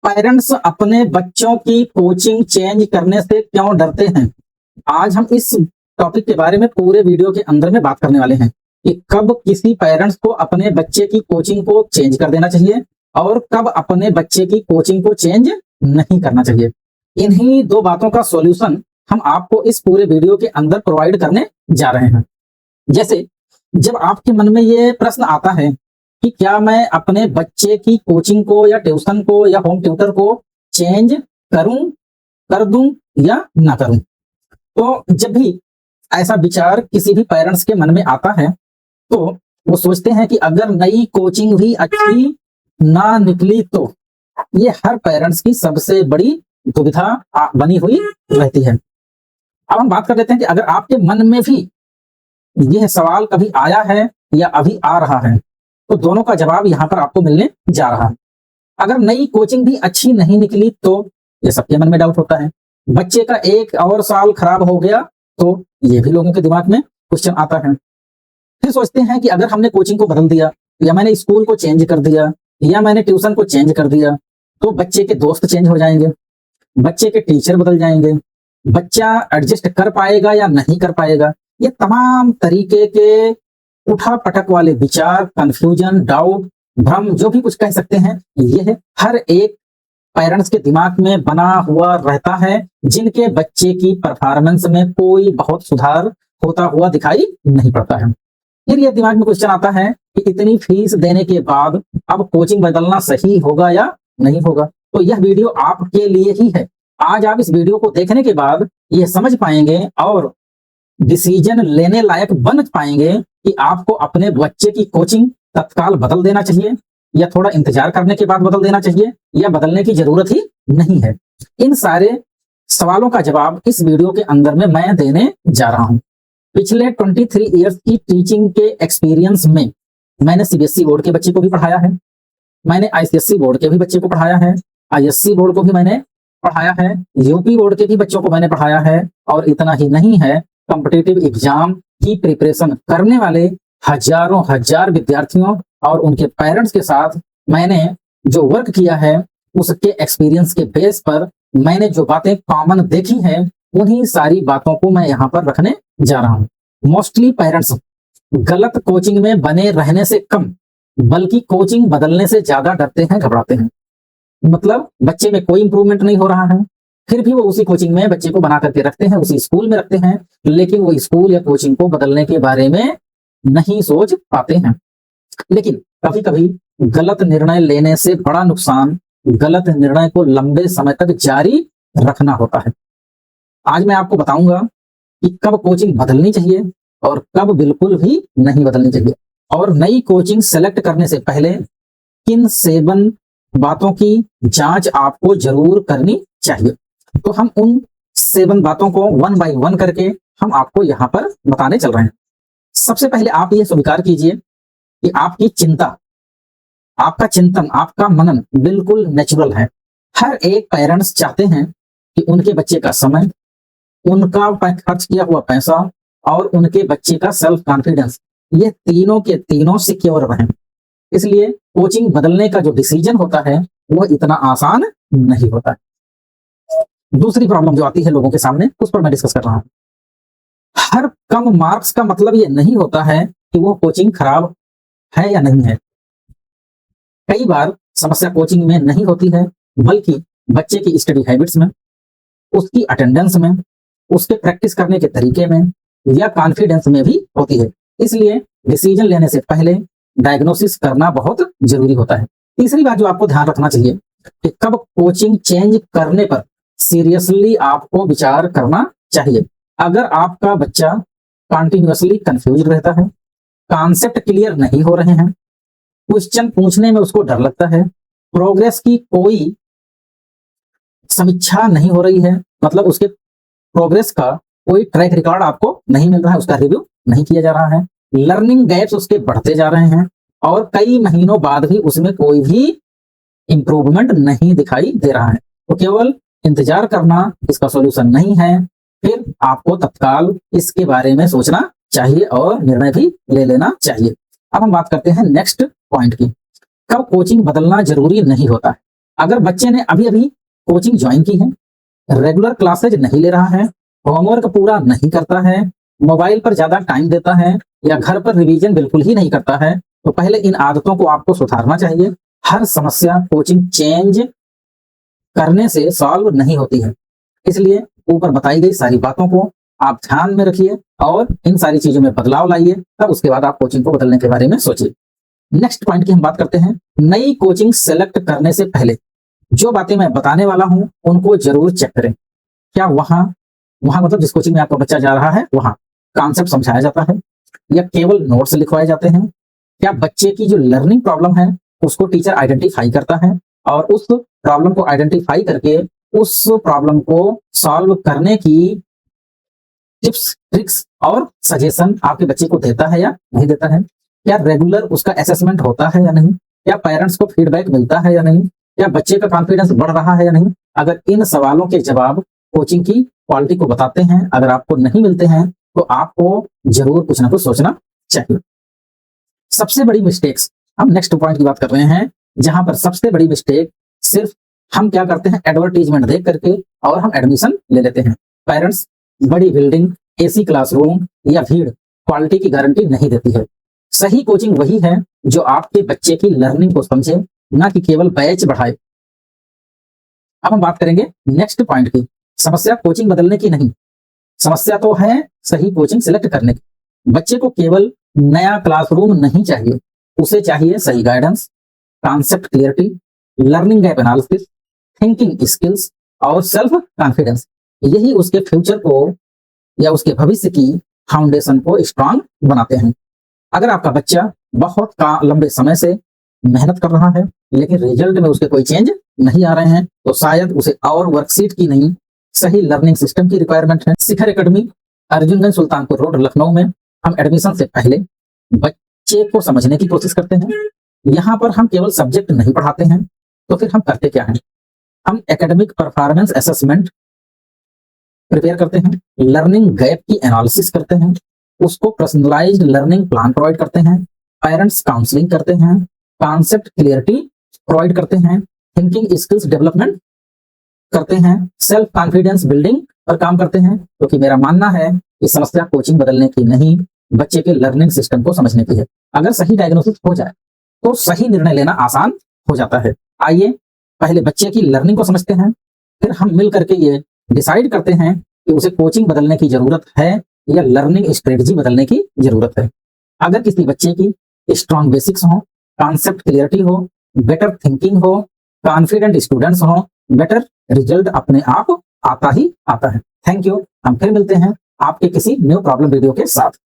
Parents अपने बच्चों की कोचिंग चेंज करने से क्यों डरते हैं? आज हम इस टॉपिक के बारे में पूरे वीडियो के अंदर में बात करने वाले हैं कि कब किसी पेरेंट्स को अपने बच्चे की कोचिंग को चेंज कर देना चाहिए और कब अपने बच्चे की कोचिंग को चेंज नहीं करना चाहिए। इन्हीं दो बातों का सॉल्यूशन हम आपको इस पूरे वीडियो के अंदर प्रोवाइड करने जा रहे हैं। जैसे जब आपके मन में ये प्रश्न आता है कि क्या मैं अपने बच्चे की कोचिंग को या ट्यूशन को या होम ट्यूटर को चेंज करूं, कर दूं या ना करूं, तो जब भी ऐसा विचार किसी भी पेरेंट्स के मन में आता है तो वो सोचते हैं कि अगर नई कोचिंग भी अच्छी ना निकली तो ये हर पेरेंट्स की सबसे बड़ी दुविधा बनी हुई रहती है। अब हम बात कर लेते हैं कि अगर आपके मन में भी यह सवाल कभी आया है या अभी आ रहा है तो दोनों का जवाब यहां पर आपको मिलने जा रहा है। अगर नई कोचिंग भी अच्छी नहीं निकली तो ये सबके मन में डाउट होता है। बच्चे का एक और साल खराब हो गया तो ये भी लोगों के दिमाग में क्वेश्चन आता है। फिर सोचते हैं कि अगर हमने कोचिंग को बदल दिया या मैंने स्कूल को चेंज कर दिया या मैंने ट्यूशन को चेंज कर दिया तो बच्चे के दोस्त चेंज हो जाएंगे, बच्चे के टीचर बदल जाएंगे, बच्चा एडजस्ट कर पाएगा या नहीं कर पाएगा। ये तमाम तरीके के उठा पटक वाले विचार, कंफ्यूजन, डाउट, भ्रम, जो भी कुछ कह सकते हैं, यह हर एक पेरेंट्स के दिमाग में बना हुआ रहता है जिनके बच्चे की परफॉर्मेंस में कोई बहुत सुधार होता हुआ दिखाई नहीं पड़ता है। फिर यह दिमाग में क्वेश्चन आता है कि इतनी फीस देने के बाद अब कोचिंग बदलना सही होगा या नहीं होगा। तो यह वीडियो आपके लिए ही है। आज आप इस वीडियो को देखने के बाद यह समझ पाएंगे और डिसीजन लेने लायक बन पाएंगे कि आपको अपने बच्चे की कोचिंग तत्काल बदल देना चाहिए या थोड़ा इंतजार करने के बाद बदल देना चाहिए या बदलने की जरूरत ही नहीं है। इन सारे सवालों का जवाब इस वीडियो के अंदर में मैं देने जा रहा हूं। पिछले 23 इयर्स की टीचिंग के एक्सपीरियंस में मैंने सीबीएसई बोर्ड के बच्चे को भी पढ़ाया है, मैंने आईसीएसई बोर्ड के भी बच्चे को पढ़ाया है, आईएससी बोर्ड को भी मैंने पढ़ाया है, यूपी बोर्ड के भी बच्चों को मैंने पढ़ाया है और इतना ही नहीं है, कॉम्पिटिटिव एग्जाम की प्रिपरेशन करने वाले हजारों हजार विद्यार्थियों और उनके पेरेंट्स के साथ मैंने जो वर्क किया है उसके एक्सपीरियंस के बेस पर मैंने जो बातें कॉमन देखी हैं उन्हीं सारी बातों को मैं यहाँ पर रखने जा रहा हूँ। मोस्टली पेरेंट्स गलत कोचिंग में बने रहने से कम बल्कि कोचिंग बदलने से ज्यादा डरते हैं, घबराते हैं। मतलब बच्चे में कोई इंप्रूवमेंट नहीं हो रहा है, फिर भी वो उसी कोचिंग में बच्चे को बना करके रखते हैं, उसी स्कूल में रखते हैं, लेकिन वो स्कूल या कोचिंग को बदलने के बारे में नहीं सोच पाते हैं। लेकिन कभी कभी गलत निर्णय लेने से बड़ा नुकसान गलत निर्णय को लंबे समय तक जारी रखना होता है। आज मैं आपको बताऊंगा कि कब कोचिंग बदलनी चाहिए और कब बिल्कुल भी नहीं बदलनी चाहिए और नई कोचिंग सेलेक्ट करने से पहले किन 7 बातों की जांच आपको जरूर करनी चाहिए। तो हम उन 7 बातों को 1 बाय 1 करके हम आपको यहां पर बताने चल रहे हैं। सबसे पहले आप ये स्वीकार कीजिए कि आपकी चिंता, आपका चिंतन, आपका मनन बिल्कुल नेचुरल है। हर एक पेरेंट्स चाहते हैं कि उनके बच्चे का समय, उनका खर्च किया हुआ पैसा और उनके बच्चे का सेल्फ कॉन्फिडेंस, ये तीनों के तीनों सिक्योर रहें। इसलिए कोचिंग बदलने का जो डिसीजन होता है वो इतना आसान नहीं होता है। दूसरी प्रॉब्लम जो आती है लोगों के सामने उस पर मैं डिस्कस कर रहा हूं। हर कम मार्क्स का मतलब ये नहीं होता है कि वो कोचिंग खराब है या नहीं है। कई बार समस्या कोचिंग में नहीं होती है बल्कि बच्चे की स्टडी हैबिट्स में, उसकी अटेंडेंस में, उसके प्रैक्टिस करने के तरीके में या कॉन्फिडेंस में भी होती है। इसलिए डिसीजन लेने से पहले डायग्नोसिस करना बहुत जरूरी होता है। तीसरी बात जो आपको ध्यान रखना चाहिए कि कब कोचिंग चेंज करने पर सीरियसली आपको विचार करना चाहिए। अगर आपका बच्चा कंटिन्यूअसली कंफ्यूज रहता है, कॉन्सेप्ट क्लियर नहीं हो रहे हैं, क्वेश्चन पूछने में उसको डर लगता है, प्रोग्रेस की कोई समीक्षा नहीं हो रही है, मतलब उसके प्रोग्रेस का कोई ट्रैक रिकॉर्ड आपको नहीं मिल रहा है, उसका रिव्यू नहीं किया जा रहा है, लर्निंग गैप्स उसके बढ़ते जा रहे हैं और कई महीनों बाद भी उसमें कोई भी इंप्रूवमेंट नहीं दिखाई दे रहा है, तो केवल इंतजार करना इसका सॉल्यूशन नहीं है। फिर आपको तत्काल इसके बारे में सोचना चाहिए और निर्णय भी ले लेना चाहिए। अब हम बात करते हैं नेक्स्ट पॉइंट की। कब कोचिंग बदलना जरूरी नहीं होता है। अगर बच्चे ने अभी अभी कोचिंग ज्वाइन की है, रेगुलर क्लासेज नहीं ले रहा है, होमवर्क पूरा नहीं करता है, मोबाइल पर ज्यादा टाइम देता है या घर पर रिवीजन बिल्कुल ही नहीं करता है, तो पहले इन आदतों को आपको सुधारना चाहिए। हर समस्या कोचिंग चेंज करने से सॉल्व नहीं होती है, इसलिए ऊपर बताई गई सारी बातों को आप ध्यान में रखिए और इन सारी चीजों में बदलाव लाइए, तब उसके बाद आप कोचिंग को बदलने के बारे में सोचिए। नेक्स्ट पॉइंट की हम बात करते हैं। नई कोचिंग सेलेक्ट करने से पहले जो बातें मैं बताने वाला हूं उनको जरूर चेक करें। क्या वहां मतलब जिस कोचिंग में आपका बच्चा जा रहा है वहां कॉन्सेप्ट समझाया जाता है या केवल नोट्स लिखवाए जाते हैं? क्या बच्चे की जो लर्निंग प्रॉब्लम है उसको टीचर आइडेंटिफाई करता है और उस प्रॉब्लम को आइडेंटिफाई करके उस प्रॉब्लम को सॉल्व करने की टिप्स, ट्रिक्स और सजेशन आपके बच्चे को देता है या नहीं देता है? क्या रेगुलर उसका असेसमेंट होता है या नहीं? क्या पेरेंट्स को फीडबैक मिलता है या नहीं? क्या बच्चे का कॉन्फिडेंस बढ़ रहा है या नहीं? अगर इन सवालों के जवाब कोचिंग की क्वालिटी को बताते हैं, अगर आपको नहीं मिलते हैं तो आपको जरूर कुछ ना कुछ सोचना चाहिए। सबसे बड़ी मिस्टेक्स, हम नेक्स्ट पॉइंट की बात कर रहे हैं, जहां पर सबसे बड़ी मिस्टेक सिर्फ हम क्या करते हैं, एडवर्टीजमेंट देख करके और हम एडमिशन ले लेते हैं। पेरेंट्स बड़ी बिल्डिंग, एसी क्लासरूम या भीड़ क्वालिटी की गारंटी नहीं देती है। सही कोचिंग वही है जो आपके बच्चे की लर्निंग को समझे, ना कि केवल बैच बढ़ाए। अब हम बात करेंगे नेक्स्ट पॉइंट की। समस्या कोचिंग बदलने की नहीं, समस्या तो है सही कोचिंग सिलेक्ट करने की। बच्चे को केवल नया क्लासरूम नहीं चाहिए, उसे चाहिए सही guidance, concept clarity, learning gap analysis, thinking skills और सेल्फ कॉन्फिडेंस। यही उसके फ्यूचर को या उसके भविष्य की फाउंडेशन को स्ट्रांग बनाते हैं। अगर आपका बच्चा बहुत लंबे समय से मेहनत कर रहा है लेकिन रिजल्ट में उसके कोई चेंज नहीं आ रहे हैं, तो शायद उसे और वर्कशीट की नहीं, सही लर्निंग सिस्टम की रिक्वायरमेंट है। शिखर एकेडमी, अर्जुनगंज, सुल्तानपुर रोड, लखनऊ में हम एडमिशन से पहले बच्चे को समझने की कोशिश करते हैं। यहाँ पर हम केवल सब्जेक्ट नहीं पढ़ाते हैं, तो फिर हम करते क्या हैं? हम एकेडमिक परफॉर्मेंस असेसमेंट प्रिपेयर करते हैं, लर्निंग गैप की एनालिसिस करते हैं, उसको पर्सनलाइज्ड लर्निंग प्लान प्रोवाइड करते हैं, पेरेंट्स काउंसलिंग करते हैं, कॉन्सेप्ट क्लियरिटी प्रोवाइड करते हैं, थिंकिंग स्किल्स डेवलपमेंट करते हैं, सेल्फ कॉन्फिडेंस बिल्डिंग पर काम करते हैं। क्योंकि मेरा मानना है कि समस्या कोचिंग बदलने की नहीं, बच्चे के लर्निंग सिस्टम को समझने की है। अगर सही डायग्नोसिस हो जाए तो सही निर्णय लेना आसान हो जाता है। आइए पहले बच्चे की लर्निंग को समझते हैं, फिर हम मिल करके ये डिसाइड करते हैं कि उसे कोचिंग बदलने की जरूरत है या लर्निंग स्ट्रेटजी बदलने की जरूरत है। अगर किसी बच्चे की स्ट्रॉन्ग बेसिक्स हो, कॉन्सेप्ट क्लियरिटी हो, बेटर थिंकिंग हो, कॉन्फिडेंट स्टूडेंट्स हो, बेटर रिजल्ट अपने आप आता ही आता है। Thank you. हम फिर मिलते हैं आपके किसी न्यू प्रॉब्लम वीडियो के साथ।